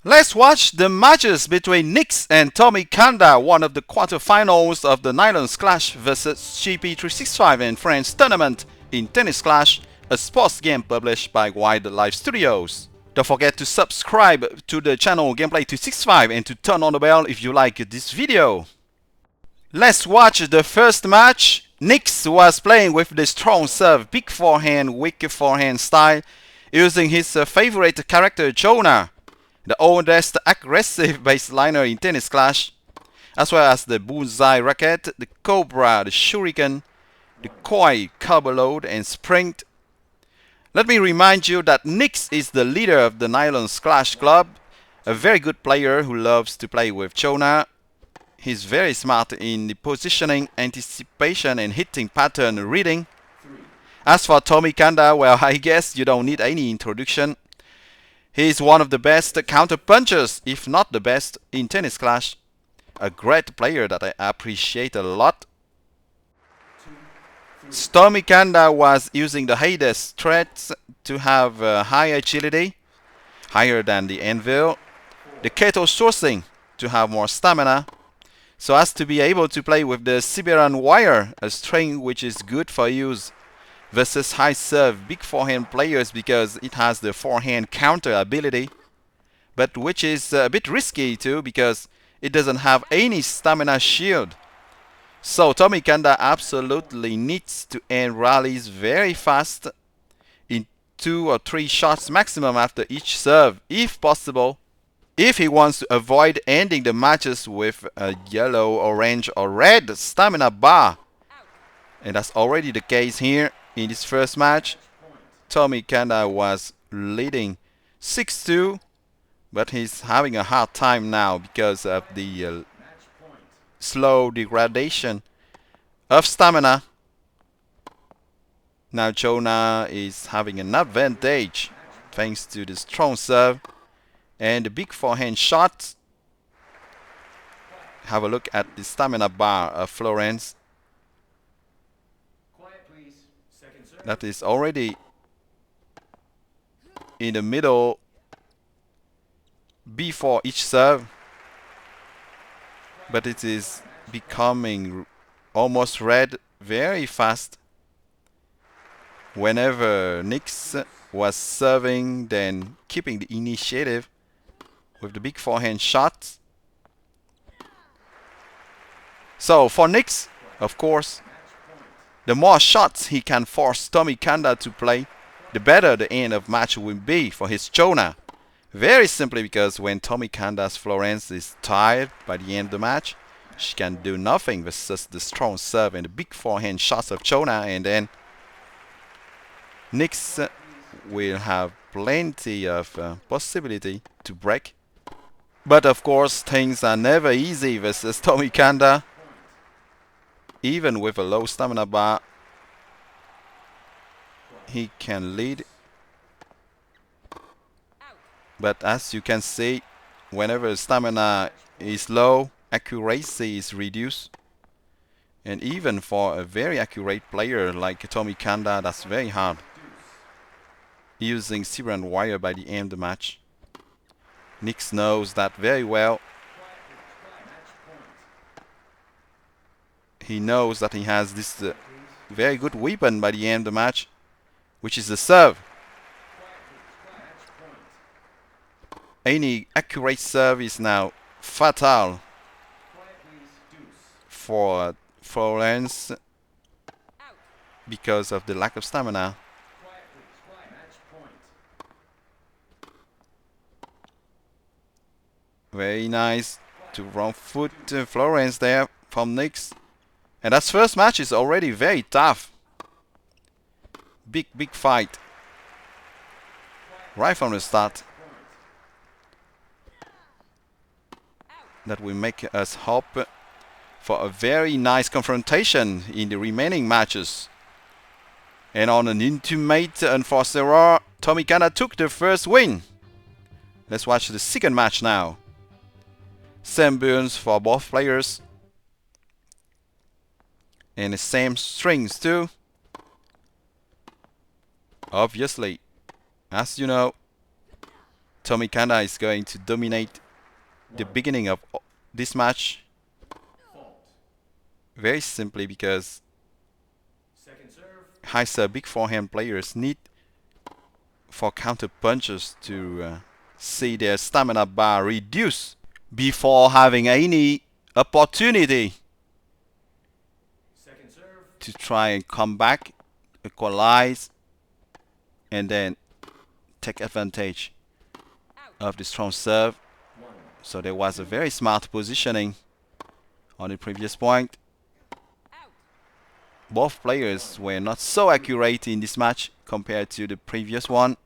Let's watch the matches between Nix and TommiCalda, one of the quarterfinals of the Nylon Clash vs GP365 in France tournament in Tennis Clash, a sports game published by Wildlife Studios. Don't forget to subscribe to the channel Gameplay 265 and to turn on the bell if you like this video. Let's watch the first match. Nix was playing with the strong serve, big forehand, weak forehand style, using his favorite character Jonah, the oldest aggressive baseliner in Tennis Clash, as well as the Bullseye racket, the Cobra, the Shuriken, the Koi, Carboload and Sprint. Let me remind you that Nix is the leader of the Nylon Clash Club, a very good player who loves to play with Jonah. He's very smart in the positioning, anticipation and hitting pattern reading. As for TommiCalda, well, I guess you don't need any introduction. He is one of the best counter punchers, if not the best, in Tennis Clash. A great player that I appreciate a lot. TommiCalda was using the Hades threats to have high agility, higher than the Anvil. The Keto sourcing to have more stamina, so as to be able to play with the Siberian wire, a string which is good for use versus high serve big forehand players because it has the forehand counter ability, but which is a bit risky too because it doesn't have any stamina shield. So TommiCalda absolutely needs to end rallies very fast in 2 or 3 shots maximum after each serve if possible, if he wants to avoid ending the matches with a yellow, orange or red stamina bar. And that's already the case here in this first match. TommiCalda was leading 6-2, but he's having a hard time now because of the slow degradation of stamina. Now Jonah is having an advantage thanks to the strong serve and the big forehand shot. Have a look at the stamina bar of Florence. That is already in the middle before each serve, but it is becoming almost red very fast. Whenever Nix was serving, then keeping the initiative with the big forehand shot. So for Nix, of course, the more shots he can force TommiCalda to play, the better the end of match will be for his Jonah. Very simply because when TommiCalda's Florence is tired by the end of the match, she can do nothing versus the strong serve and the big forehand shots of Jonah, and then Nix will have plenty of possibility to break. But of course, things are never easy versus TommiCalda. Even with a low stamina bar, he can lead. But as you can see, whenever stamina is low, accuracy is reduced. And even for a very accurate player like TommiCalda, that's very hard. Using Siberian wire by the end of the match. Nix knows that very well. He knows that he has this very good weapon by the end of the match, which is the serve. Any accurate serve is now fatal for Florence because of the lack of stamina. Very nice to wrong foot Florence there from Nix. And that first match is already very tough. Big fight. Right from the start. That will make us hope for a very nice confrontation in the remaining matches. And on an intimate unforced error, TommiCalda took the first win. Let's watch the second match now. Same burns for both players. And the same strings too. Obviously, as you know, TommiCalda is going to dominate the beginning of this match. Very simply because high serve big forehand players need for counter punches to see their stamina bar reduce before having any opportunity to try and come back, equalize, and then take advantage of the strong serve. So there was a very smart positioning on the previous point. Both players were not so accurate in this match compared to the previous one.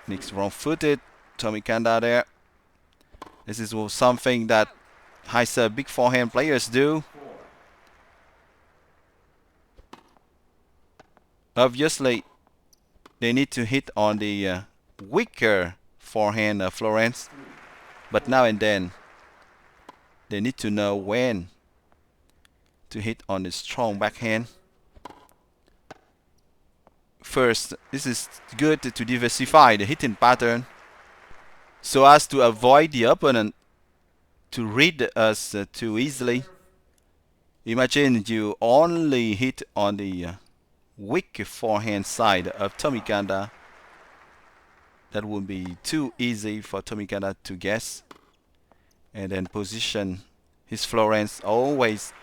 Nick's wrong-footed, TommiCalda there. This is something that high serve big forehand players do. Obviously, they need to hit on the weaker forehand of Florence, but now and then they need to know when to hit on the strong backhand. First, this is good to diversify the hitting pattern so as to avoid the opponent to read us too easily. Imagine you only hit on the weak forehand side of TommiCalda. That would be too easy for TommiCalda to guess, and then position his Florence always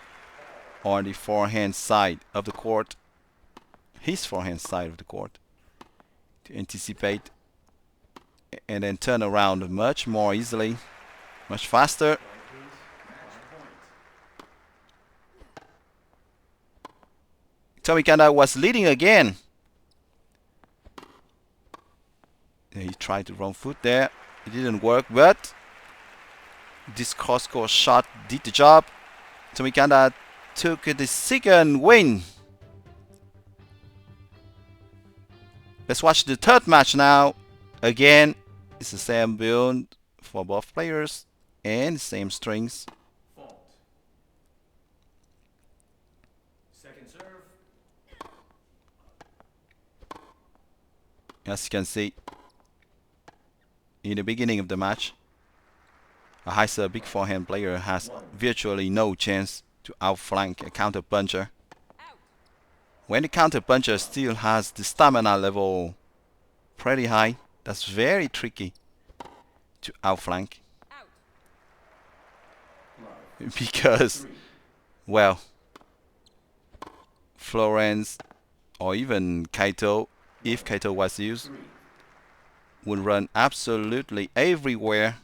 on the forehand side of the court, his forehand side of the court, to anticipate and then turn around much more easily, much faster. TommiCalda was leading again. He tried the wrong foot there. It didn't work, but this cross-court shot did the job. TommiCalda took the second win. Let's watch the third match now. Again, it's the same build for both players and same strings. As you can see, in the beginning of the match, a high serve big forehand player has virtually no chance to outflank a counter puncher. When the counter puncher still has the stamina level pretty high, that's very tricky to outflank. Because, well, Florence or even Kaito, if Kaito was used, would run absolutely everywhere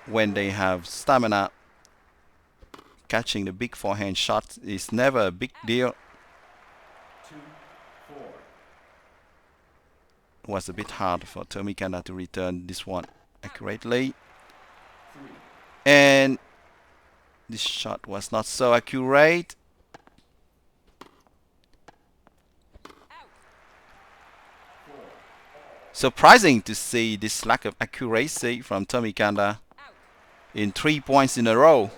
when they have stamina. Catching the big forehand shot is never a big deal. It was a bit hard for TommiCalda to return this one accurately. And this shot was not so accurate. Surprising to see this lack of accuracy from TommiCalda in 3 points in a row.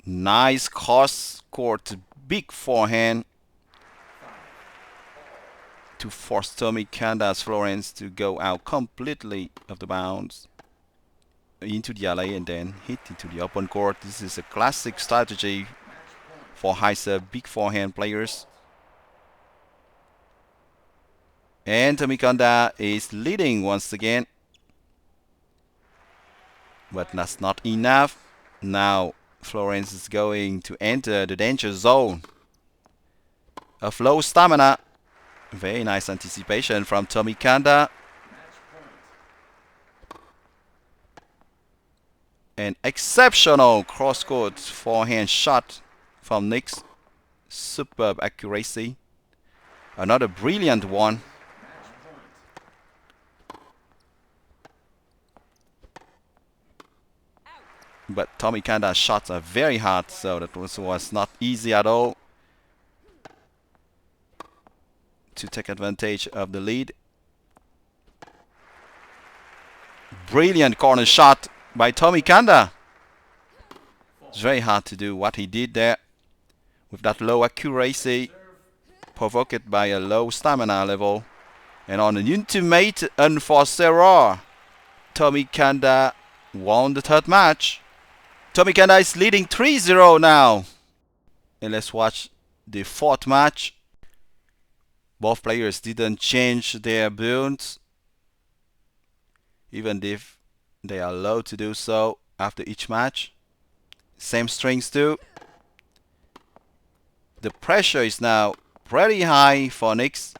Nice cross-court big forehand to force TommiCalda's Florence to go out completely of the bounds into the alley and then hit into the open court. This is a classic strategy for high serve big forehand players. And TommiCalda is leading once again. But that's not enough. Now Florence is going to enter the danger zone of low stamina. Very nice anticipation from TommiCalda. An exceptional cross-court forehand shot from Nick's. Superb accuracy. Another brilliant one. But TommiCalda's shots are very hard, so that was not easy at all to take advantage of the lead. Brilliant corner shot by TommiCalda. It's very hard to do what he did there with that low accuracy, provoked by a low stamina level. And on an ultimate unforced error, TommiCalda won the third match. TommiCalda is leading 3-0 now. And let's watch the fourth match. Both players didn't change their builds, even if they are allowed to do so after each match. Same strings too. The pressure is now pretty high for Nix.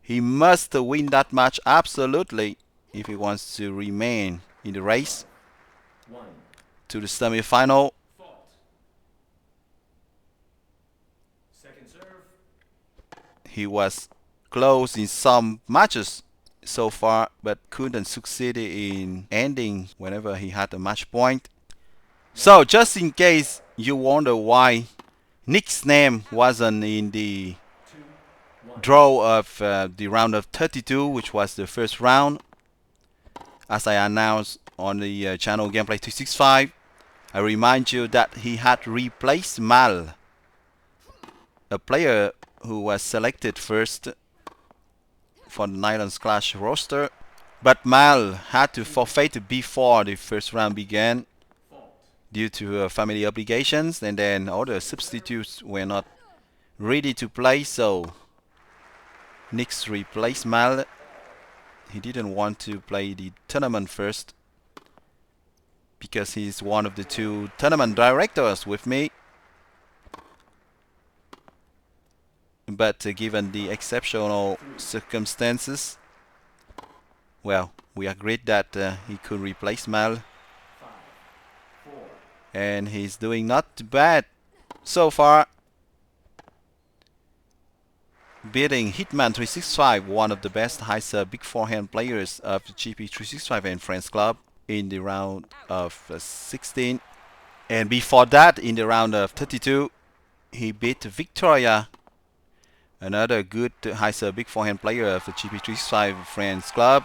He must win that match absolutely if he wants to remain in the race to the semi-final. He was close in some matches so far, but couldn't succeed in ending whenever he had a match point. So just in case you wonder why Nick's name wasn't in the draw of the round of 32, which was the first round, as I announced on the channel Gameplay 365, I remind you that he had replaced Mal, a player who was selected first for the Nylon Clash roster, but Mal had to forfeit before the first round began due to family obligations, and then other substitutes were not ready to play, so Nix replaced Mal. He didn't want to play the tournament first because he's one of the two tournament directors with me. But given the exceptional circumstances, well, we agreed that he could replace Mal. And he's doing not too bad so far, beating Hitman 365, one of the best high serve big forehand players of the GP365 and Friends Club, in the round of 16. And before that, in the round of 32, he beat Victoria, another good high serve big forehand player of the GP365 Friends Club.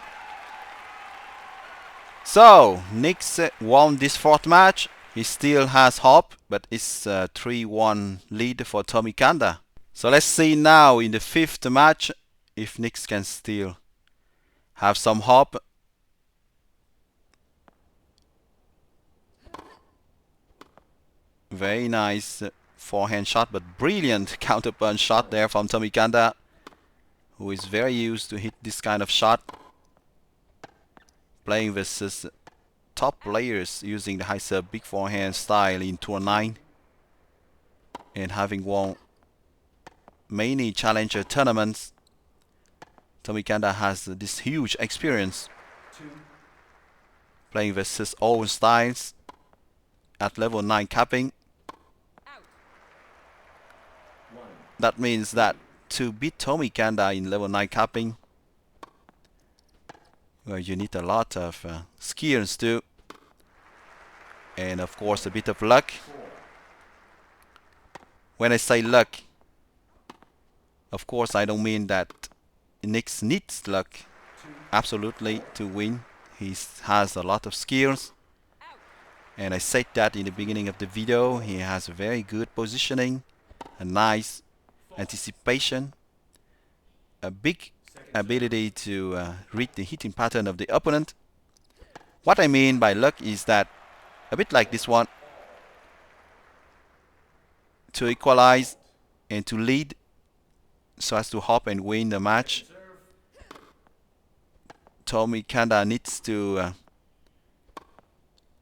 So Nix won this fourth match. He still has hope, but it's a 3-1 lead for TommiCalda. So let's see now in the fifth match if Nix can still have some hope. Very nice forehand shot, but brilliant counterpunch shot there from TommiCalda, who is very used to hit this kind of shot, playing versus top players using the high serve big forehand style in Tour 9, and having won many challenger tournaments. TommiCalda has this huge experience playing versus all styles at level 9 capping. That means that to beat TommiCalda in level 9 capping, well, you need a lot of skills too, and of course a bit of luck. When I say luck, of course I don't mean that Nix needs luck absolutely to win. He has a lot of skills, and I said that in the beginning of the video. He has a very good positioning, a nice anticipation, a big ability to read the hitting pattern of the opponent. What I mean by luck is that, a bit like this one, to equalize and to lead so as to hop and win the match, TommiCalda needs to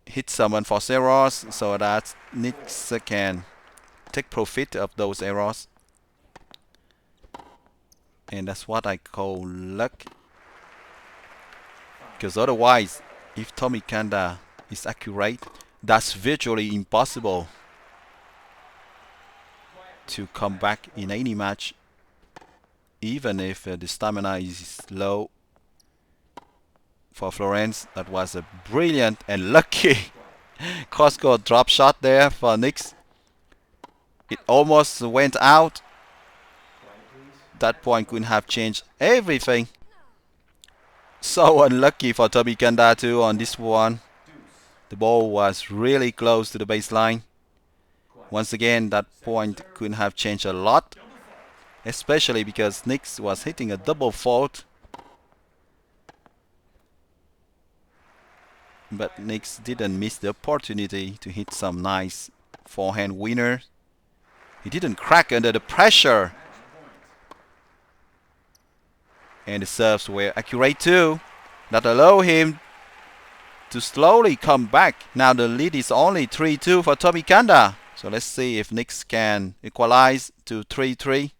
hit some unforced errors so that Nix can take profit of those errors. And that's what I call luck. Because otherwise, if TommiCalda is accurate, that's virtually impossible to come back in any match, even if the stamina is low. For Florence, that was a brilliant and lucky cross-court drop shot there for Nix. It almost went out. That point could have changed everything. So unlucky for TommiCalda too on this one. The ball was really close to the baseline. Once again, that point couldn't have changed a lot, especially because Nix was hitting a double fault. But Nix didn't miss the opportunity to hit some nice forehand winner. He didn't crack under the pressure. And the serves were accurate too. That allowed him to slowly come back. Now the lead is only 3-2 for TommiCalda. So let's see if Nix can equalize to 3-3.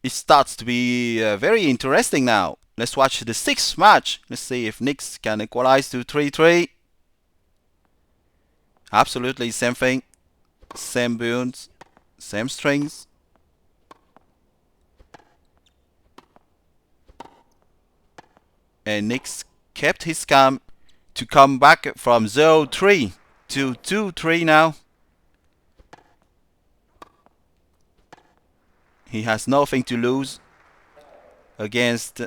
It starts to be very interesting now. Let's watch the 6th match. Let's see if Nix can equalize to 3-3. Absolutely same thing. Same builds. Same strings. And Nix kept his calm to come back from 0-3 to 2-3 now. He has nothing to lose against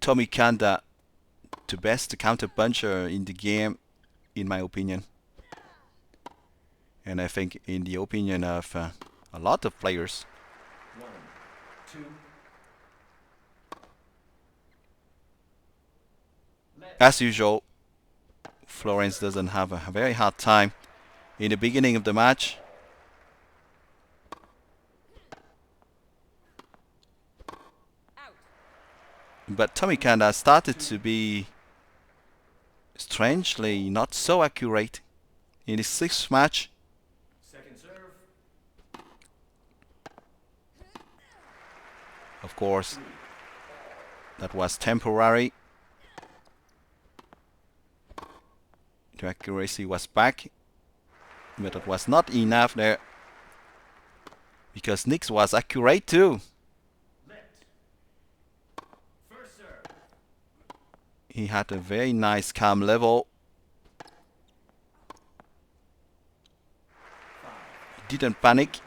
TommiCalda, the best counter-puncher in the game, in my opinion. And I think in the opinion of a lot of players. 1, 2. As usual, Florence doesn't have a very hard time in the beginning of the match. But TommiCalda started to be strangely not so accurate in the 6th match. Second serve. Of course, that was temporary. The accuracy was back, but it was not enough there because Nix was accurate too. First serve. He had a very nice calm level. He didn't panic.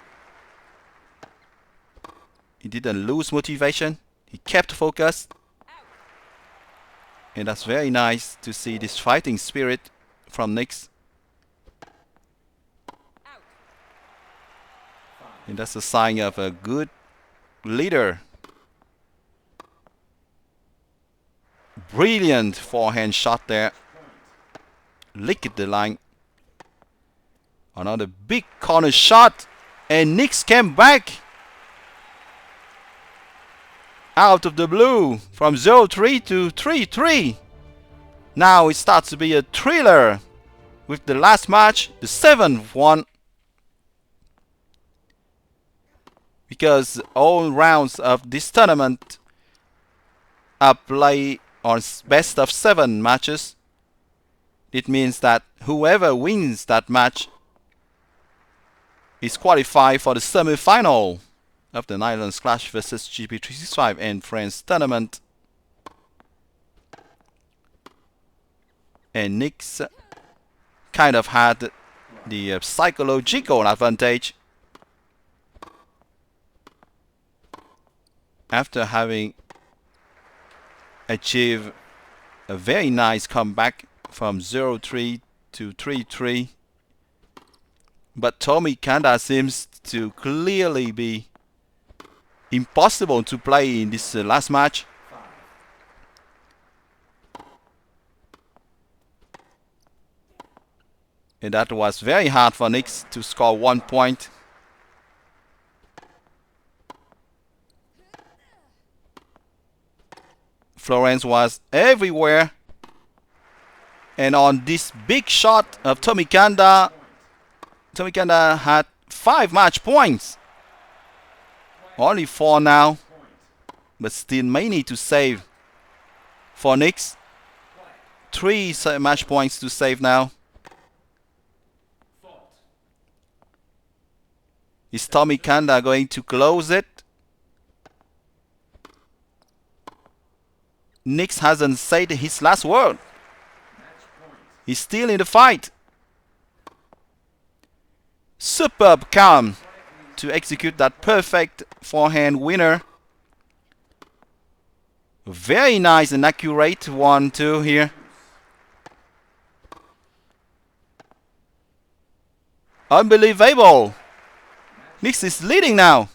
He didn't lose motivation. He kept focused. And that's very nice to see this fighting spirit from Nix. And that's a sign of a good leader. Brilliant forehand shot there. Licked the line. Another big corner shot. And Nix came back. Out of the blue. From 0-3 to 3-3. Now it starts to be a thriller. With the last match. The 7th one. Because all rounds of this tournament are played on best of 7 matches. It means that whoever wins that match is qualified for the semi-final of the Nylon Clash vs GP365 and Friends tournament. And Nix kind of had the psychological advantage after having achieved a very nice comeback from 0-3 to 3-3. But TommiCalda seems to clearly be impossible to play in this last match. And that was very hard for Nix to score 1 point. Florence was everywhere. And on this big shot of TommiCalda, TommiCalda had 5 match points. Only 4 now. But still many to save for Nix. 3 match points to save now. Is TommiCalda going to close it? Nix hasn't said his last word. He's still in the fight. Superb calm to execute that perfect forehand winner. Very nice and accurate 1-2 here. Unbelievable. Nix is leading now.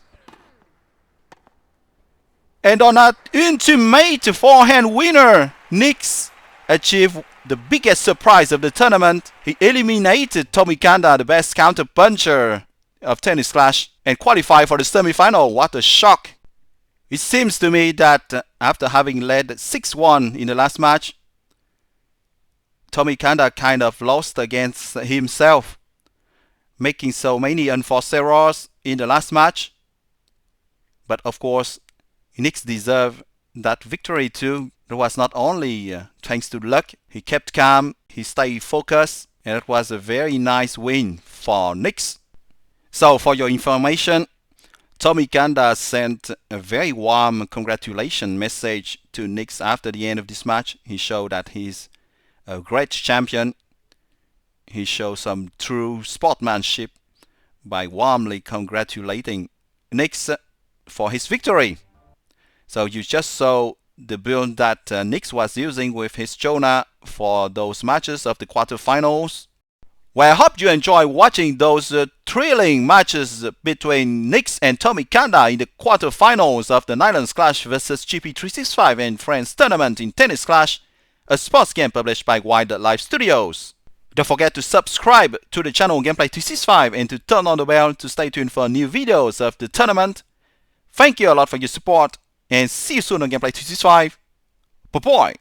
And on that ultimate forehand winner, Nix achieved the biggest surprise of the tournament. He eliminated TommiCalda, the best counter puncher of Tennis Clash, and qualified for the semi-final. What a shock. It seems to me that after having led 6-1 in the last match, TommiCalda kind of lost against himself, making so many unforced errors in the last match. But of course, Nix deserved that victory too. It was not only thanks to luck, he kept calm, he stayed focused, and it was a very nice win for Nix. So for your information, TommiCalda sent a very warm congratulation message to Nix after the end of this match. He showed that he's a great champion. He showed some true sportsmanship by warmly congratulating Nix for his victory. So you just saw the build that Nix was using with his Jonah for those matches of the quarterfinals. Well, I hope you enjoy watching those thrilling matches between Nix and TommiCalda in the quarterfinals of the Nylon Clash vs GP365 and Friends tournament in Tennis Clash, a sports game published by Wildlife Studios. Don't forget to subscribe to the channel Gameplay 365 and to turn on the bell to stay tuned for new videos of the tournament. Thank you a lot for your support, and see you soon on Gameplay 365. Bye-bye!